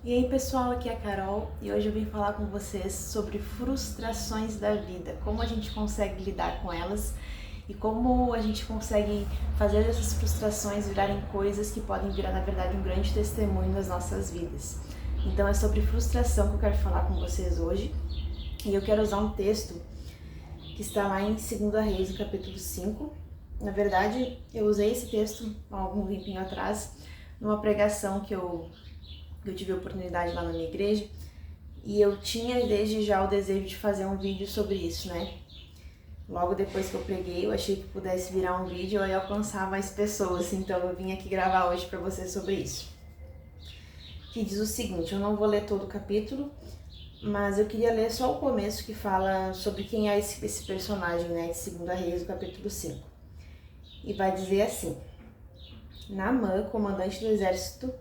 E aí pessoal, aqui é a Carol e hoje eu vim falar com vocês sobre frustrações da vida, como a gente consegue lidar com elas e como a gente consegue fazer essas frustrações virarem coisas que podem virar, na verdade, um grande testemunho nas nossas vidas. Então é sobre frustração que eu quero falar com vocês hoje e eu quero usar um texto que está lá em 2 Reis, no capítulo 5. Na verdade, eu usei esse texto há algum tempinho atrás numa pregação que eu tive a oportunidade lá na minha igreja, e eu tinha desde já o desejo de fazer um vídeo sobre isso, né? Logo depois que eu preguei, eu achei que pudesse virar um vídeo e alcançar mais pessoas, então eu vim aqui gravar hoje para vocês sobre isso. Que diz o seguinte, eu não vou ler todo o capítulo, mas eu queria ler só o começo que fala sobre quem é esse personagem, né, de 2 Reis, do capítulo 5. E vai dizer assim: Naamã, comandante do exército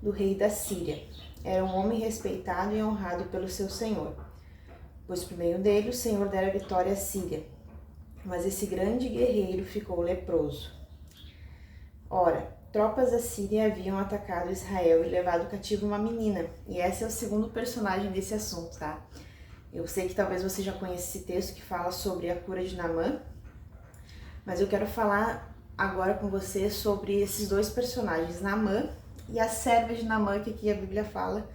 do rei da Síria, era um homem respeitado e honrado pelo seu senhor, pois por meio dele o Senhor dera vitória à Síria. Mas esse grande guerreiro ficou leproso. Ora, tropas da Síria haviam atacado Israel e levado cativo uma menina, e esse é o segundo personagem desse assunto, tá? Eu sei que talvez você já conheça esse texto que fala sobre a cura de Naamã, mas eu quero falar agora com você sobre esses dois personagens, Naamã e a serva de Naamã, que aqui a Bíblia fala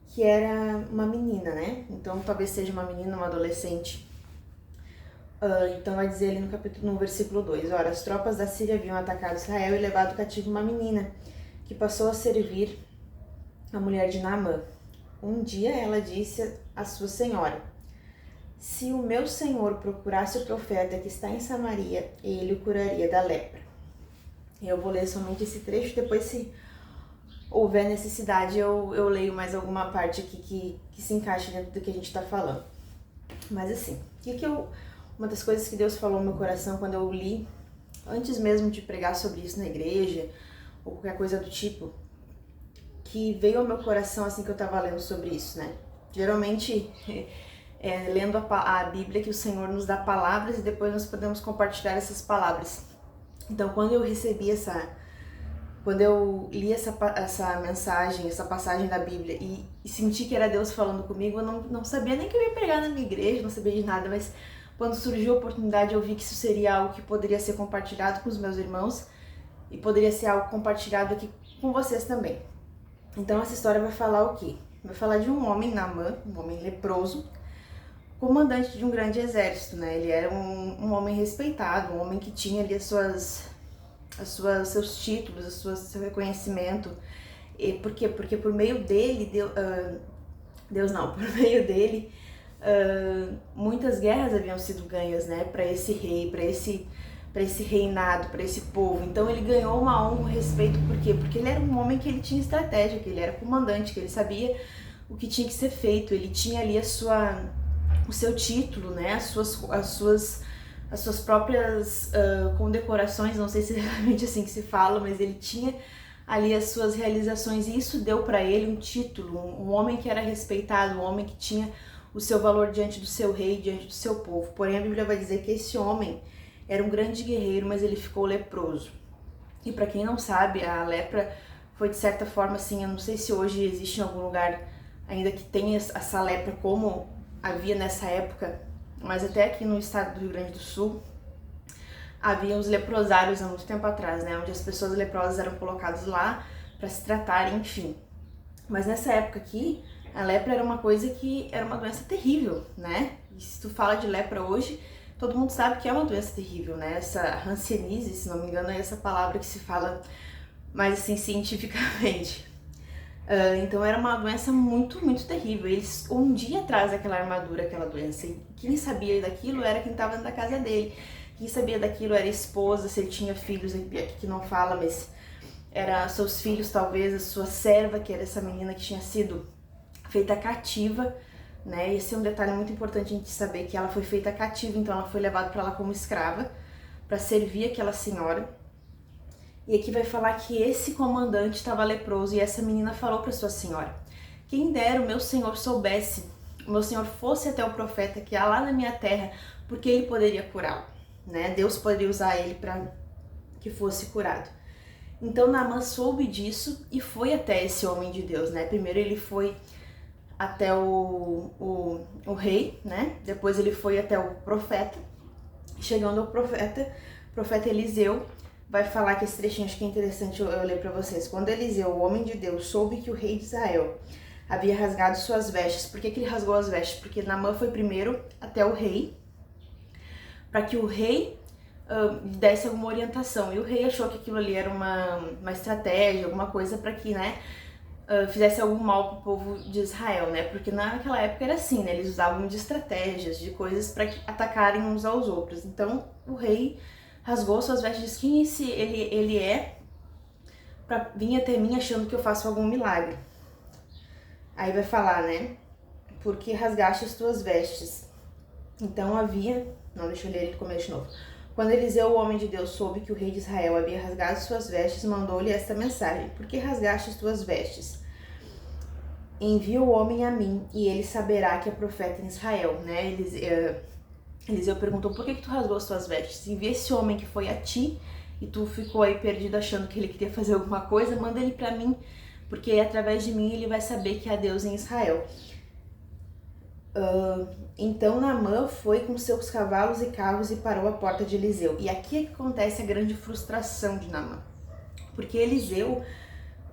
que era uma menina, né? Então talvez seja uma menina, uma adolescente. Então vai dizer ali no versículo 2, ora, as tropas da Síria haviam atacado Israel e levado cativo uma menina, que passou a servir a mulher de Naamã. Um dia ela disse à sua senhora: se o meu senhor procurasse o profeta que está em Samaria, ele o curaria da lepra. Eu vou ler somente esse trecho, depois se houver necessidade eu leio mais alguma parte aqui que se encaixe dentro do que a gente está falando. Mas assim, uma das coisas que Deus falou no meu coração quando eu li, antes mesmo de pregar sobre isso na igreja, ou qualquer coisa do tipo, que veio ao meu coração assim que eu estava lendo sobre isso, né? Geralmente, lendo a Bíblia, que o Senhor nos dá palavras e depois nós podemos compartilhar essas palavras. Então, quando eu li essa mensagem, essa passagem da Bíblia e senti que era Deus falando comigo, eu não sabia nem que eu ia pregar na minha igreja, não sabia de nada, mas quando surgiu a oportunidade eu vi que isso seria algo que poderia ser compartilhado com os meus irmãos e poderia ser algo compartilhado aqui com vocês também. Então essa história vai falar o quê? Vai falar de um homem, Naamã, um homem leproso, comandante de um grande exército, né? Ele era um homem respeitado, um homem que tinha ali seus títulos, seu reconhecimento. E por quê? Porque por meio dele, por meio dele, muitas guerras haviam sido ganhas, né, para esse rei, para esse reinado, para esse povo. Então ele ganhou uma honra, um respeito, por quê? Porque ele era um homem que ele tinha estratégia, que ele era comandante, que ele sabia o que tinha que ser feito, ele tinha ali o seu título, né, as suas próprias condecorações, não sei se é realmente assim que se fala, mas ele tinha ali as suas realizações e isso deu para ele um título, um homem que era respeitado, um homem que tinha o seu valor diante do seu rei, diante do seu povo. Porém a Bíblia vai dizer que esse homem era um grande guerreiro, mas ele ficou leproso. E para quem não sabe, a lepra foi de certa forma assim, eu não sei se hoje existe em algum lugar ainda que tenha essa lepra como havia nessa época, mas até aqui no estado do Rio Grande do Sul havia os leprosários há muito tempo atrás, né, onde as pessoas leprosas eram colocadas lá para se tratarem, enfim. Mas nessa época aqui, a lepra era uma coisa que era uma doença terrível, né? E se tu fala de lepra hoje, todo mundo sabe que é uma doença terrível, né? Essa hanseníase, se não me engano, é essa palavra que se fala mais assim cientificamente. Então era uma doença muito, muito terrível. Eles um dia atrás daquela armadura, aquela doença. E quem sabia daquilo era quem estava dentro da casa dele. Quem sabia daquilo era a esposa, se ele tinha filhos, aqui que não fala, mas era seus filhos talvez, a sua serva, que era essa menina que tinha sido feita cativa, né? Esse é um detalhe muito importante a gente saber, que ela foi feita cativa, então ela foi levada para lá como escrava, para servir aquela senhora. E aqui vai falar que esse comandante estava leproso e essa menina falou para sua senhora: quem dera o meu senhor soubesse, o meu senhor fosse até o profeta que há lá na minha terra, porque ele poderia curá-lo, né? Deus poderia usar ele para que fosse curado. Então Naamã soube disso e foi até esse homem de Deus, né? Primeiro ele foi até o rei, né? Depois ele foi até o profeta. Chegando ao profeta Eliseu vai falar que esse trechinho acho que é interessante eu ler para vocês. Quando Eliseu, o homem de Deus, soube que o rei de Israel havia rasgado suas vestes. Por que ele rasgou as vestes? Porque Naamã foi primeiro até o rei, para que o rei desse alguma orientação. E o rei achou que aquilo ali era uma estratégia, alguma coisa para que, né, fizesse algum mal pro povo de Israel, né? Porque naquela época era assim, né? Eles usavam de estratégias, de coisas para atacarem uns aos outros. Então o rei rasgou suas vestes e disse: quem ele é para vir até mim achando que eu faço algum milagre? Aí vai falar, né? Porque rasgaste as tuas vestes. Então havia... Não, deixa eu ler ele do começo de novo. Quando Eliseu, o homem de Deus, soube que o rei de Israel havia rasgado suas vestes, mandou-lhe esta mensagem: por que rasgaste as tuas vestes? Envia o homem a mim, e ele saberá que é profeta em Israel, né? Eliseu perguntou: por que tu rasgou as tuas vestes? Envia esse homem que foi a ti, e tu ficou aí perdido achando que ele queria fazer alguma coisa, manda ele pra mim, porque através de mim ele vai saber que há Deus em Israel. Então Naamã foi com seus cavalos e carros e parou à porta de Eliseu. E aqui é que acontece a grande frustração de Naamã. Porque Eliseu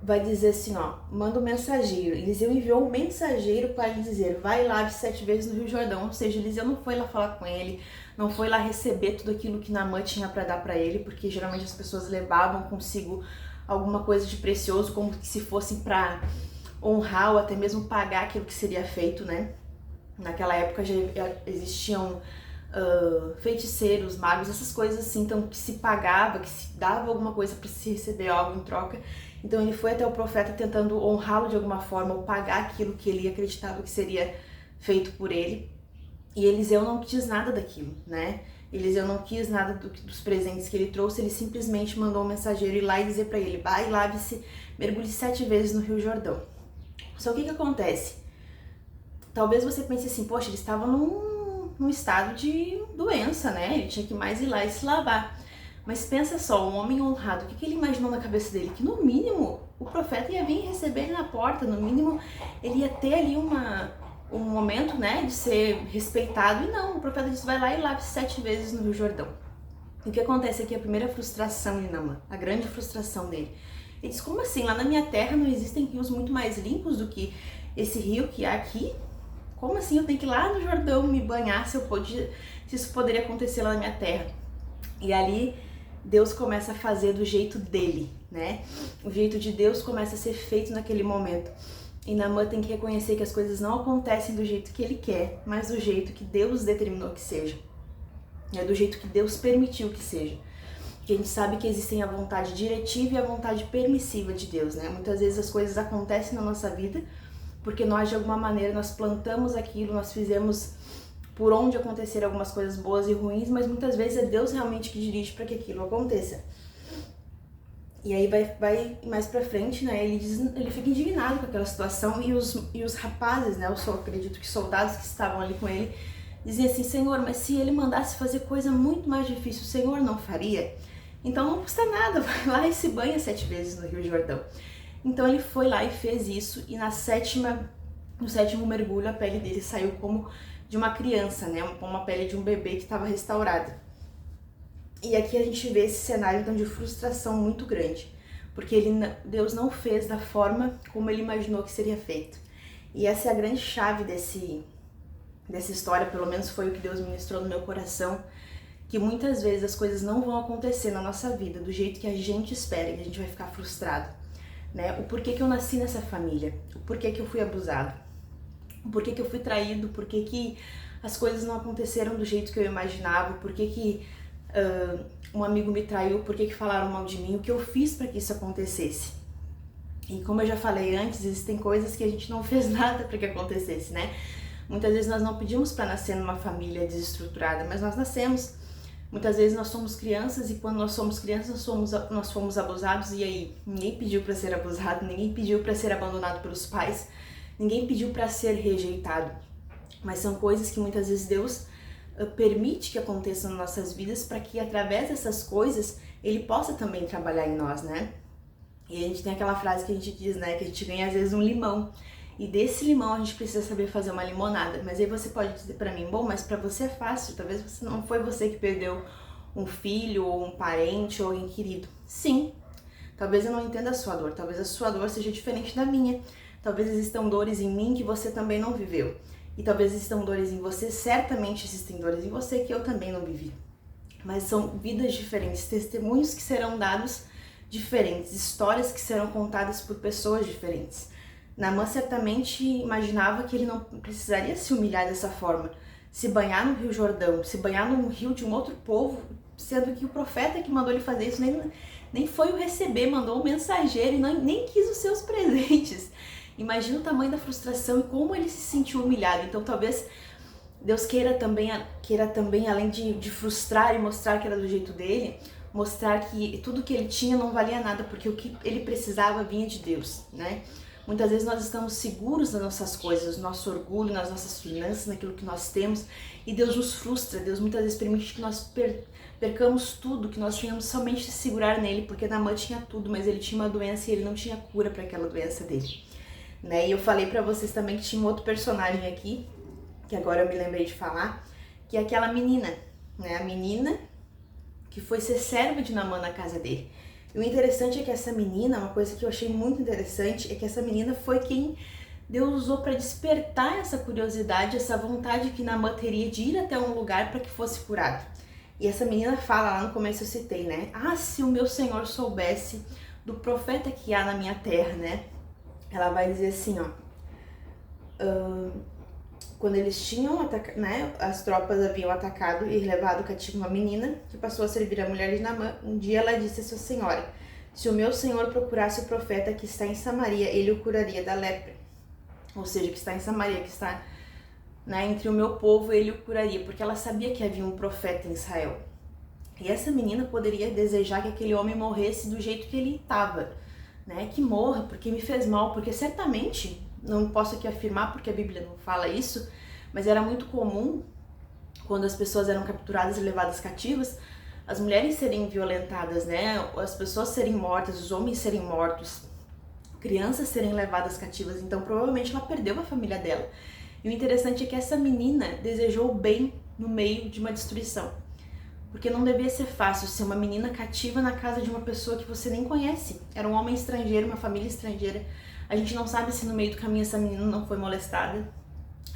vai dizer assim, ó, manda um mensageiro. Eliseu enviou um mensageiro para lhe dizer: vai e lave 7 vezes no Rio Jordão. Ou seja, Eliseu não foi lá falar com ele, não foi lá receber tudo aquilo que Naamã tinha para dar para ele, porque geralmente as pessoas levavam consigo alguma coisa de precioso, como se fossem para honrar ou até mesmo pagar aquilo que seria feito, né? Naquela época já existiam feiticeiros, magos, essas coisas assim, então que se pagava, que se dava alguma coisa para se receber algo em troca. Então ele foi até o profeta tentando honrá-lo de alguma forma, ou pagar aquilo que ele acreditava que seria feito por ele. E Eliseu não quis nada daquilo, né? Eliseu não quis nada dos presentes que ele trouxe, ele simplesmente mandou um mensageiro ir lá e dizer para ele: vai, lave-se, mergulhe 7 vezes no Rio Jordão. Só que acontece? Talvez você pense assim: poxa, ele estava num estado de doença, né? Ele tinha que mais ir lá e se lavar. Mas pensa só, um homem honrado, o que ele imaginou na cabeça dele? Que no mínimo o profeta ia vir receber ele na porta, no mínimo ele ia ter ali um momento, né, de ser respeitado. E não, o profeta disse: vai lá e lave 7 vezes no Rio Jordão. E o que acontece aqui? A primeira frustração de Naamã, a grande frustração dele. Ele diz: como assim? Lá na minha terra não existem rios muito mais limpos do que esse rio que há aqui? Como assim eu tenho que ir lá no Jordão me banhar se isso poderia acontecer lá na minha terra? E ali Deus começa a fazer do jeito dele, né? O jeito de Deus começa a ser feito naquele momento. E Naamã tem que reconhecer que as coisas não acontecem do jeito que ele quer, mas do jeito que Deus determinou que seja. É do jeito que Deus permitiu que seja. Porque a gente sabe que existem a vontade diretiva e a vontade permissiva de Deus, né? Muitas vezes as coisas acontecem na nossa vida porque nós, de alguma maneira, nós plantamos aquilo, nós fizemos por onde acontecer algumas coisas boas e ruins, mas muitas vezes é Deus realmente que dirige para que aquilo aconteça. E aí vai mais pra frente, né, ele fica indignado com aquela situação, e os rapazes, né, eu acredito que soldados que estavam ali com ele, diziam assim: Senhor, mas se ele mandasse fazer coisa muito mais difícil, o Senhor não faria? Então não custa nada, vai lá e se banha 7 vezes no Rio Jordão. Então ele foi lá e fez isso, e no 7º mergulho a pele dele saiu como de uma criança, né, como a pele de um bebê que estava restaurada. E aqui a gente vê esse cenário então de frustração muito grande, porque Deus não fez da forma como ele imaginou que seria feito. E essa é a grande chave dessa história, pelo menos foi o que Deus ministrou no meu coração, que muitas vezes as coisas não vão acontecer na nossa vida do jeito que a gente espera, e a gente vai ficar frustrado, né? O porquê que eu nasci nessa família, o porquê que eu fui abusado, o porquê que eu fui traído, o porquê que as coisas não aconteceram do jeito que eu imaginava, o porquê que um amigo me traiu, por que falaram mal de mim, o que eu fiz para que isso acontecesse. E como eu já falei antes, existem coisas que a gente não fez nada para que acontecesse, né? Muitas vezes nós não pedimos para nascer numa família desestruturada, mas nós nascemos. Muitas vezes nós somos crianças, e quando nós somos crianças nós fomos abusados, e aí ninguém pediu para ser abusado, ninguém pediu para ser abandonado pelos pais, ninguém pediu para ser rejeitado. Mas são coisas que muitas vezes Deus permite que aconteçam nas nossas vidas, para que através dessas coisas Ele possa também trabalhar em nós, né? E a gente tem aquela frase que a gente diz, né, que a gente ganha às vezes um limão. E desse limão a gente precisa saber fazer uma limonada. Mas aí você pode dizer pra mim, bom, mas pra você é fácil, talvez não foi você que perdeu um filho, ou um parente, ou alguém querido. Sim, talvez eu não entenda a sua dor, talvez a sua dor seja diferente da minha. Talvez existam dores em mim que você também não viveu. E talvez existam dores em você, certamente existem dores em você que eu também não vivi. Mas são vidas diferentes, testemunhos que serão dados diferentes, histórias que serão contadas por pessoas diferentes. Naamã certamente imaginava que ele não precisaria se humilhar dessa forma, se banhar no Rio Jordão, se banhar num rio de um outro povo, sendo que o profeta que mandou ele fazer isso nem foi o receber, mandou um mensageiro e nem quis os seus presentes. Imagina o tamanho da frustração e como ele se sentiu humilhado. Então talvez Deus queira também, além de frustrar e mostrar que era do jeito dele, mostrar que tudo que ele tinha não valia nada, porque o que ele precisava vinha de Deus, né? Muitas vezes nós estamos seguros nas nossas coisas, no nosso orgulho, nas nossas finanças, naquilo que nós temos, e Deus nos frustra. Deus muitas vezes permite que nós percamos tudo, que nós tenhamos somente se segurar nele, porque Naamã tinha tudo, mas ele tinha uma doença e ele não tinha cura para aquela doença dele, né? E eu falei para vocês também que tinha um outro personagem aqui, que agora eu me lembrei de falar, que é aquela menina, né? A menina que foi ser serva de Naamã na casa dele. E o interessante é que essa menina, uma coisa que eu achei muito interessante, é que essa menina foi quem Deus usou para despertar essa curiosidade, essa vontade que Naamã teria de ir até um lugar para que fosse curado. E essa menina fala, lá no começo eu citei, né? Ah, se o meu Senhor soubesse do profeta que há na minha terra, né? Ela vai dizer assim, ó. Quando eles tinham atacado, né, as tropas haviam atacado e levado cativo uma menina que passou a servir a mulher de Naamã. Um dia ela disse a sua senhora: se o meu senhor procurasse o profeta que está em Samaria, ele o curaria da lepra. Ou seja, que está em Samaria, que está, né, entre o meu povo, ele o curaria, porque ela sabia que havia um profeta em Israel. E essa menina poderia desejar que aquele homem morresse do jeito que ele estava, né, que morra porque me fez mal, porque certamente, não posso aqui afirmar porque a Bíblia não fala isso, mas era muito comum, quando as pessoas eram capturadas e levadas cativas, as mulheres serem violentadas, né? As pessoas serem mortas, os homens serem mortos, crianças serem levadas cativas. Então provavelmente ela perdeu a família dela. E o interessante é que essa menina desejou o bem no meio de uma destruição. Porque não devia ser fácil ser uma menina cativa na casa de uma pessoa que você nem conhece. Era um homem estrangeiro, uma família estrangeira. A gente não sabe se no meio do caminho essa menina não foi molestada.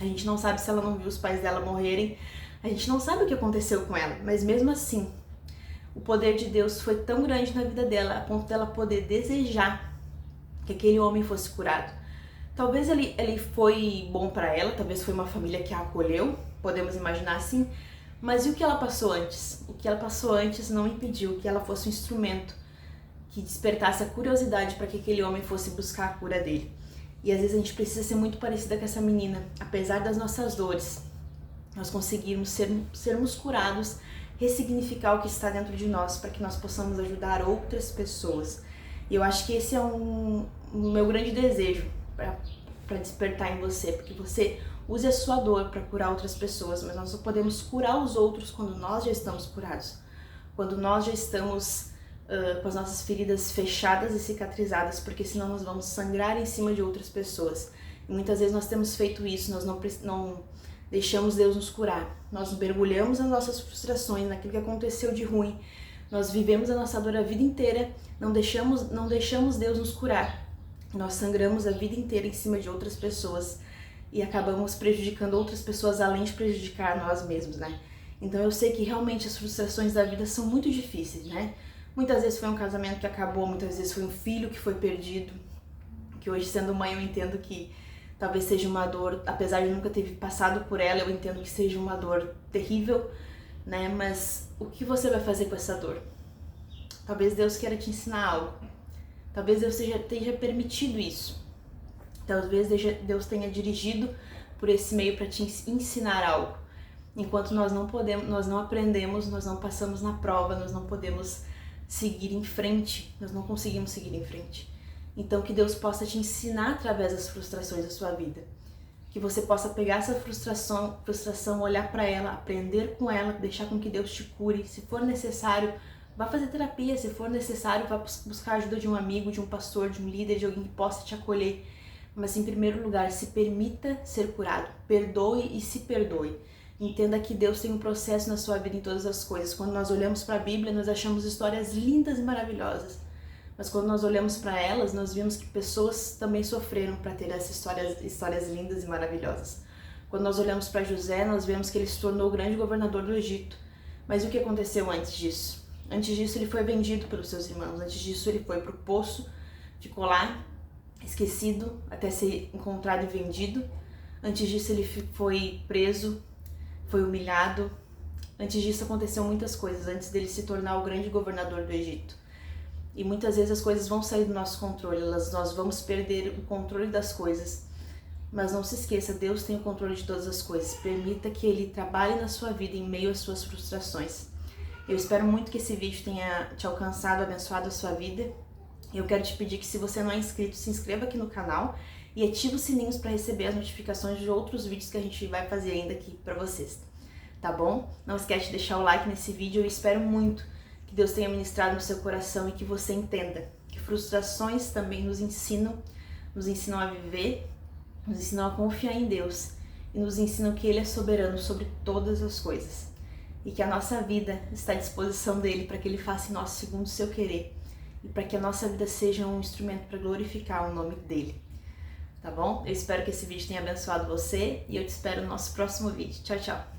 A gente não sabe se ela não viu os pais dela morrerem. A gente não sabe o que aconteceu com ela. Mas mesmo assim, o poder de Deus foi tão grande na vida dela, a ponto dela poder desejar que aquele homem fosse curado. Talvez ele foi bom para ela, talvez foi uma família que a acolheu, podemos imaginar assim. Mas e o que ela passou antes? O que ela passou antes não impediu que ela fosse um instrumento que despertasse a curiosidade para que aquele homem fosse buscar a cura dele. E às vezes a gente precisa ser muito parecida com essa menina. Apesar das nossas dores, nós conseguirmos sermos curados, ressignificar o que está dentro de nós para que nós possamos ajudar outras pessoas. E eu acho que esse é o meu grande desejo para despertar em você, porque você use a sua dor para curar outras pessoas, mas nós só podemos curar os outros quando nós já estamos curados, quando nós já estamos com as nossas feridas fechadas e cicatrizadas, porque senão nós vamos sangrar em cima de outras pessoas. E muitas vezes nós temos feito isso, nós não deixamos Deus nos curar, nós mergulhamos nas nossas frustrações, naquilo que aconteceu de ruim, nós vivemos a nossa dor a vida inteira, não deixamos Deus nos curar, nós sangramos a vida inteira em cima de outras pessoas e acabamos prejudicando outras pessoas além de prejudicar nós mesmos, né? Então eu sei que realmente as frustrações da vida são muito difíceis, né? Muitas vezes foi um casamento que acabou, muitas vezes foi um filho que foi perdido, que hoje sendo mãe eu entendo que talvez seja uma dor, apesar de nunca ter passado por ela, eu entendo que seja uma dor terrível, né? Mas o que você vai fazer com essa dor? Talvez Deus queira te ensinar algo, talvez Deus tenha permitido isso, talvez Deus tenha dirigido por esse meio para te ensinar algo. Enquanto nós não podemos, nós não aprendemos, nós não passamos na prova, nós não podemos seguir em frente, nós não conseguimos seguir em frente. Então que Deus possa te ensinar através das frustrações da sua vida, que você possa pegar essa frustração, olhar para ela, aprender com ela, deixar com que Deus te cure, se for necessário, Vá fazer terapia, se for necessário, vá buscar a ajuda de um amigo, de um pastor, de um líder, de alguém que possa te acolher. Mas em primeiro lugar, se permita ser curado, perdoe e se perdoe. Entenda que Deus tem um processo na sua vida em todas as coisas. Quando nós olhamos para a Bíblia, nós achamos histórias lindas e maravilhosas. Mas quando nós olhamos para elas, nós vimos que pessoas também sofreram para ter essas histórias lindas e maravilhosas. Quando nós olhamos para José, nós vemos que ele se tornou o grande governador do Egito. Mas o que aconteceu antes disso? Antes disso ele foi vendido pelos seus irmãos. Antes disso ele foi para o poço, ficou lá, esquecido, até ser encontrado e vendido. Antes disso ele foi preso, foi humilhado. Antes disso aconteceu muitas coisas, antes dele se tornar o grande governador do Egito. E muitas vezes as coisas vão sair do nosso controle, nós vamos perder o controle das coisas. Mas não se esqueça, Deus tem o controle de todas as coisas. Permita que Ele trabalhe na sua vida em meio às suas frustrações. Eu espero muito que esse vídeo tenha te alcançado, abençoado a sua vida. Eu quero te pedir que, se você não é inscrito, se inscreva aqui no canal e ative os sininhos para receber as notificações de outros vídeos que a gente vai fazer ainda aqui para vocês. Tá bom? Não esquece de deixar o like nesse vídeo. Eu espero muito que Deus tenha ministrado no seu coração e que você entenda que frustrações também nos ensinam a viver, nos ensinam a confiar em Deus e nos ensinam que Ele é soberano sobre todas as coisas e que a nossa vida está à disposição dEle para que Ele faça em nós segundo o seu querer e para que a nossa vida seja um instrumento para glorificar o nome dEle. Tá bom? Eu espero que esse vídeo tenha abençoado você e eu te espero no nosso próximo vídeo. Tchau, tchau!